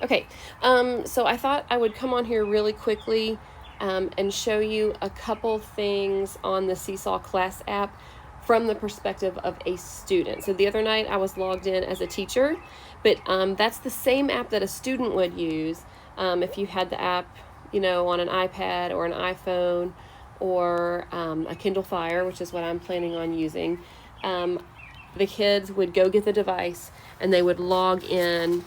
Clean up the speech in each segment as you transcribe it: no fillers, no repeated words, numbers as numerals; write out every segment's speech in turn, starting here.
Okay, so I thought I would come on here really quickly and show you a couple things on the Seesaw class app from the perspective of a student. So the other night I was logged in as a teacher, but that's the same app that a student would use if you had the app, on an iPad or an iPhone or a Kindle Fire, which is what I'm planning on using. The kids would go get the device and they would log in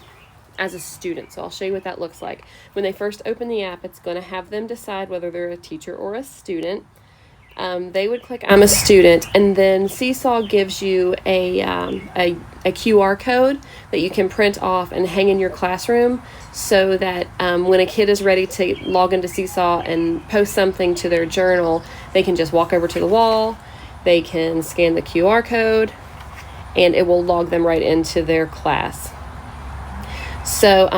as a student. So I'll show you what that looks like. When they first open the app, it's going to have them decide whether they're a teacher or a student. They would click I'm a student, and then Seesaw gives you a QR code that you can print off and hang in your classroom so that when a kid is ready to log into Seesaw and post something to their journal, they can just walk over to the wall, they can scan the QR code, and it will log them right into their class. So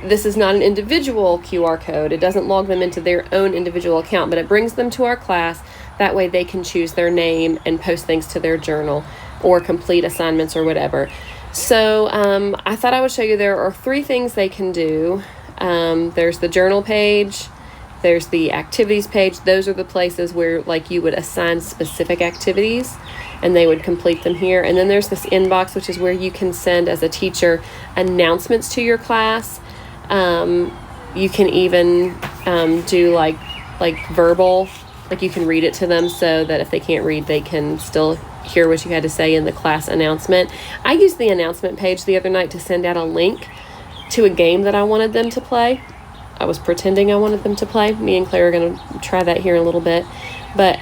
this is not an individual QR code. It doesn't log them into their own individual account, but it brings them to our class. That way they can choose their name and post things to their journal or complete assignments or whatever. So I thought I would show you there are 3 things they can do. There's the journal page. There's the activities page. Those are the places where you would assign specific activities and they would complete them here. And then there's this inbox, which is where you can send, as a teacher, announcements to your class. You can even do verbal, you can read it to them so that if they can't read, they can still hear what you had to say in the class announcement. I used the announcement page the other night to send out a link to a game that I wanted them to play. I was pretending I wanted them to play. Me and Claire are going to try that here in a little bit. But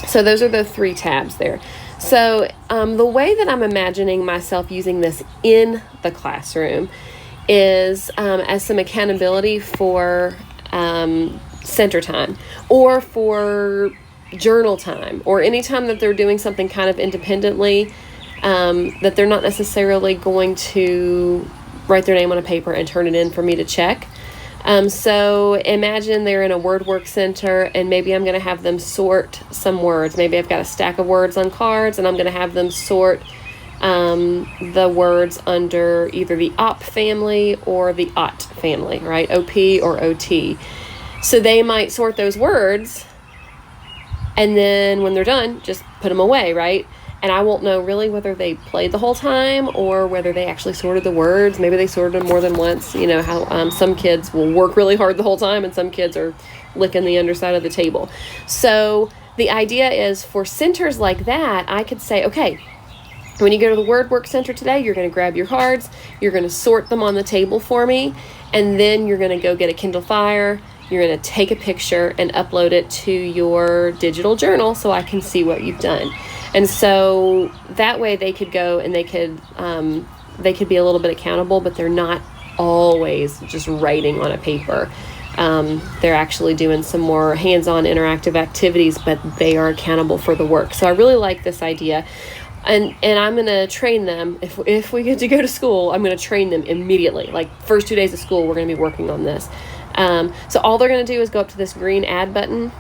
so those are the 3 tabs there. So the way that I'm imagining myself using this in the classroom is as some accountability for center time or for journal time or any time that they're doing something kind of independently that they're not necessarily going to write their name on a paper and turn it in for me to check. So imagine they're in a word work center and maybe I'm going to have them sort some words. Maybe I've got a stack of words on cards and I'm going to have them sort the words under either the op family or the ot family, right? OP or OT. So they might sort those words and then when they're done, just put them away, right? And I won't know really whether they played the whole time or whether they actually sorted the words. Maybe they sorted them more than once. You know how some kids will work really hard the whole time and some kids are licking the underside of the table. So the idea is for centers like that, I could say, okay, when you go to the word work center today, you're going to grab your cards, you're going to sort them on the table for me, and then you're going to go get a Kindle Fire. You're going to take a picture and upload it to your digital journal so I can see what you've done. And so that way they could go and they could be a little bit accountable, but they're not always just writing on a paper. They're actually doing some more hands-on interactive activities, but they are accountable for the work. So I really like this idea. And I'm going to train them. If we get to go to school, I'm going to train them immediately. First 2 days of school, we're going to be working on this. So all they're going to do is go up to this green add button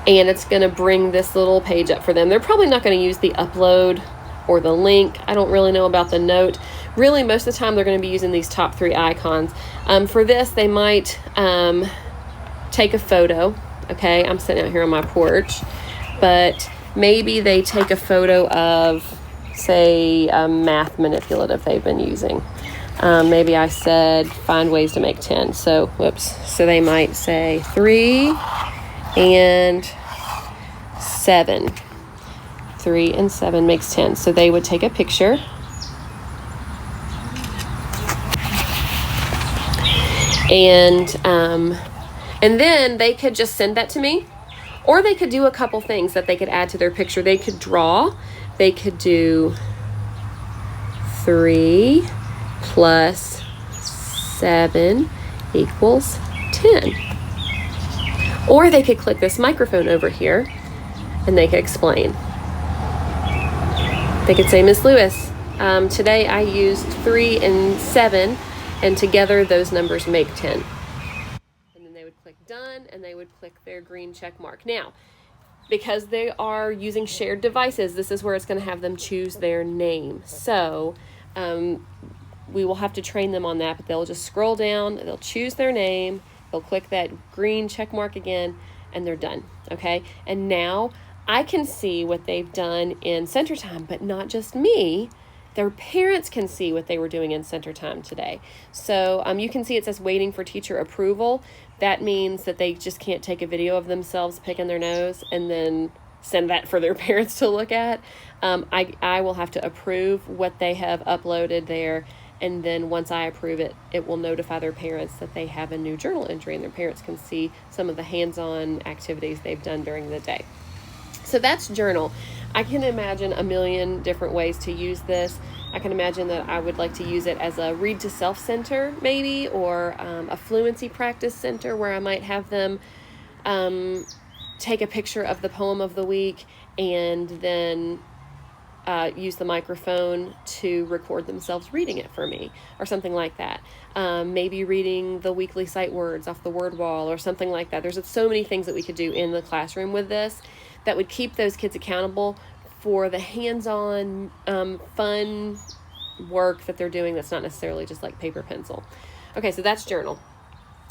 and it's going to bring this little page up for them. They're probably not going to use the upload or the link. I don't really know about the note. Really, most of the time they're going to be using these top 3 icons. For this, they might take a photo. Okay, I'm sitting out here on my porch, but maybe they take a photo of, say, a math manipulative they've been using. Maybe I said find ways to make 10. So, whoops. So they might say 3 and 7. 3 and 7 makes 10. So they would take a picture. And then they could just send that to me. Or they could do a couple things that they could add to their picture. They could draw. They could do 3 plus 7 equals 10. Or they could click this microphone over here and they could explain. They could say, Miss Lewis, today I used 3 and 7 and together those numbers make 10. And then they would click done and they would click their green check mark. Now, because they are using shared devices, this is where it's going to have them choose their name. So we will have to train them on that, but they'll just scroll down, they'll choose their name, they'll click that green check mark again, and they're done, okay? And now I can see what they've done in center time, but not just me. Their parents can see what they were doing in center time today. So you can see it says waiting for teacher approval. That means that they just can't take a video of themselves picking their nose and then send that for their parents to look at. I will have to approve what they have uploaded there, and then once I approve it, it will notify their parents that they have a new journal entry, and their parents can see some of the hands-on activities they've done during the day. So that's journal. I can imagine a million different ways to use this. I can imagine that I would like to use it as a read to self center maybe, or a fluency practice center where I might have them take a picture of the poem of the week and then use the microphone to record themselves reading it for me, or something like that. Maybe reading the weekly sight words off the word wall or something like that. There's so many things that we could do in the classroom with this that would keep those kids accountable for the hands-on fun work that they're doing that's not necessarily just like paper pencil. Okay, so that's journal.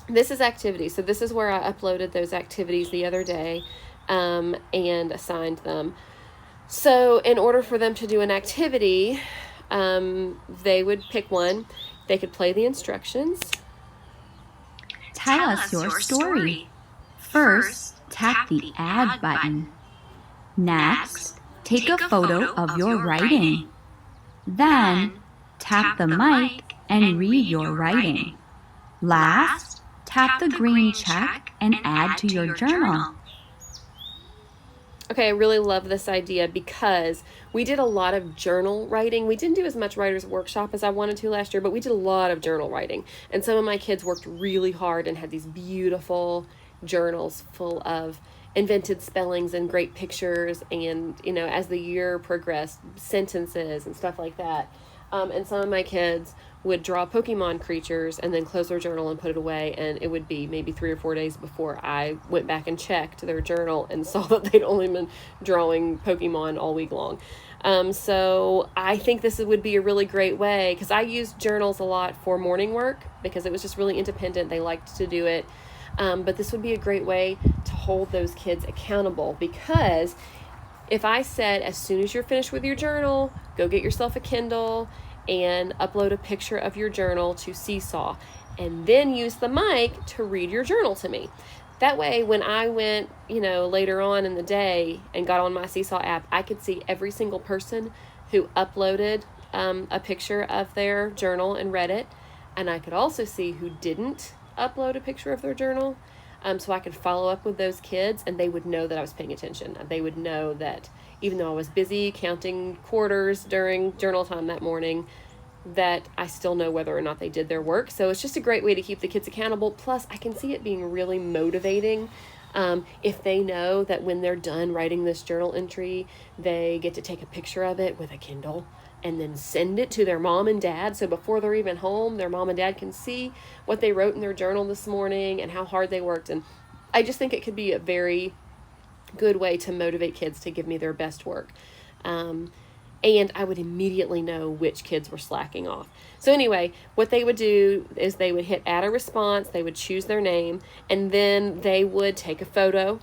This is activity. So this is where I uploaded those activities the other day and assigned them. So in order for them to do an activity, they would pick one. They could play the instructions. Tell us your story. First, tap the add button. Next, take a photo of your writing. Then, tap the mic and read your writing. Last, tap the green check and add to your journal. Okay, I really love this idea because we did a lot of journal writing. We didn't do as much writer's workshop as I wanted to last year, but we did a lot of journal writing. And some of my kids worked really hard and had these beautiful journals full of invented spellings and great pictures, and, you know, as the year progressed, sentences and stuff like that. And some of my kids would draw Pokemon creatures and then close their journal and put it away, and it would be maybe 3 or 4 days before I went back and checked their journal and saw that they'd only been drawing Pokemon all week long. So I think this would be a really great way, because I used journals a lot for morning work because it was just really independent. They liked to do it. But this would be a great way to hold those kids accountable, because if I said, as soon as you're finished with your journal, go get yourself a Kindle and upload a picture of your journal to Seesaw, and then use the mic to read your journal to me. That way, when I went, later on in the day and got on my Seesaw app, I could see every single person who uploaded a picture of their journal and read it. And I could also see who didn't upload a picture of their journal, so I could follow up with those kids, and they would know that I was paying attention. They would know that even though I was busy counting quarters during journal time that morning, that I still know whether or not they did their work. So it's just a great way to keep the kids accountable. Plus, I can see it being really motivating if they know that when they're done writing this journal entry, they get to take a picture of it with a Kindle and then send it to their mom and dad. So before they're even home, their mom and dad can see what they wrote in their journal this morning and how hard they worked. And I just think it could be a very good way to motivate kids to give me their best work. And I would immediately know which kids were slacking off. So anyway, what they would do is they would hit add a response, they would choose their name, and then they would take a photo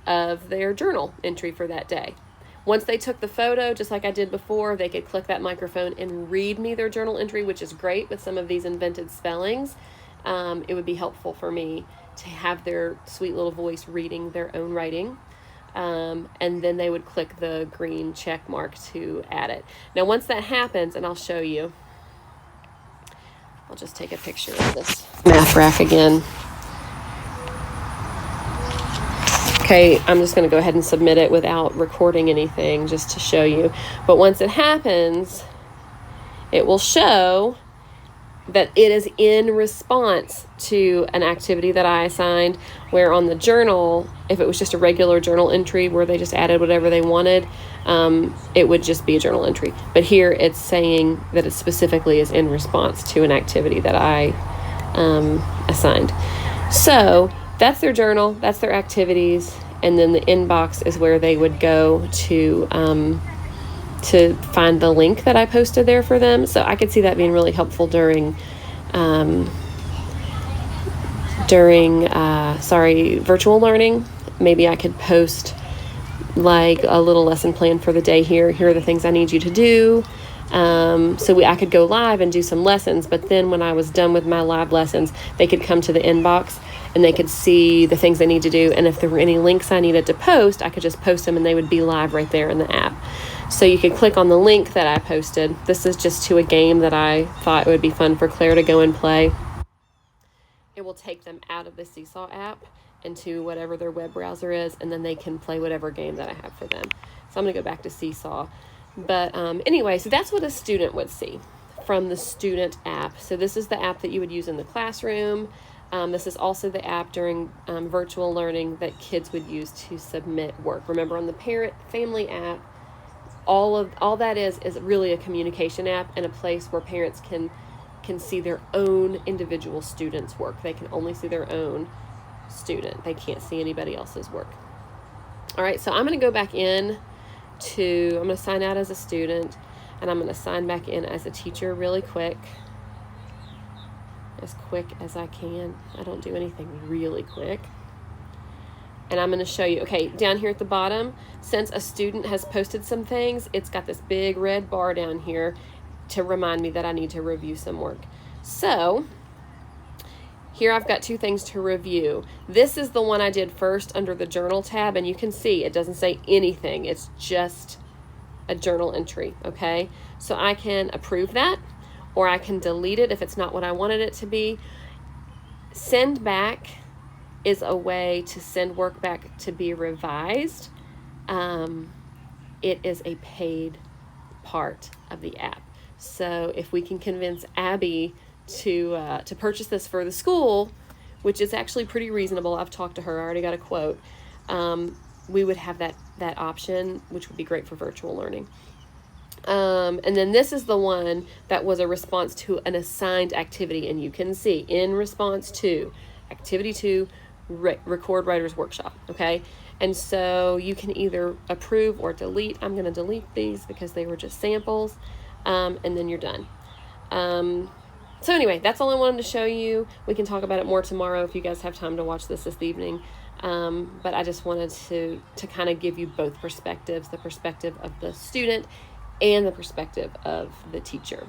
of their journal entry for that day. Once they took the photo, just like I did before, they could click that microphone and read me their journal entry, which is great with some of these invented spellings. It would be helpful for me to have their sweet little voice reading their own writing. And then they would click the green check mark to add it. Now, once that happens, and I'll show you, I'll just take a picture of this math rack again. Okay, I'm just going to go ahead and submit it without recording anything just to show you. But once it happens, it will show that it is in response to an activity that I assigned, where on the journal, if it was just a regular journal entry where they just added whatever they wanted, it would just be a journal entry. But here it's saying that it specifically is in response to an activity that I assigned. So that's their journal, that's their activities, and then the inbox is where they would go to to find the link that I posted there for them. So I could see that being really helpful during virtual learning. Maybe I could post like a little lesson plan for the day here. Here are the things I need you to do. So I could go live and do some lessons, but then when I was done with my live lessons, they could come to the inbox and they could see the things they need to do. And if there were any links I needed to post, I could just post them and they would be live right there in the app. So you could click on the link that I posted. This is just to a game that I thought would be fun for Claire to go and play. It will take them out of the Seesaw app into whatever their web browser is, and then they can play whatever game that I have for them. So I'm going to go back to Seesaw. But anyway, so that's what a student would see from the student app. So this is the app that you would use in the classroom. This is also the app during virtual learning that kids would use to submit work. Remember, on the parent family app, all that is really a communication app and a place where parents can see their own individual students' work. They can only see their own student. They can't see anybody else's work. All right, so I'm going to go back in I'm going to sign out as a student, and I'm going to sign back in as a teacher really quick as I can. I don't do anything really quick. And I'm going to show you, okay, down here at the bottom, since a student has posted some things, it's got this big red bar down here to remind me that I need to review some work. So here I've got 2 things to review. This is the one I did first under the journal tab, and you can see it doesn't say anything. It's just a journal entry, okay? So I can approve that, or I can delete it if it's not what I wanted it to be. Send back is a way to send work back to be revised. It is a paid part of the app. So if we can convince Abby to purchase this for the school, which is actually pretty reasonable. I've talked to her. I already got a quote. We would have that option, which would be great for virtual learning. And then this is the one that was a response to an assigned activity. And you can see in response to activity 2, record writer's workshop. Okay. And so you can either approve or delete. I'm going to delete these because they were just samples. And then you're done. So anyway, that's all I wanted to show you. We can talk about it more tomorrow if you guys have time to watch this evening. But I just wanted to kind of give you both perspectives, the perspective of the student and the perspective of the teacher.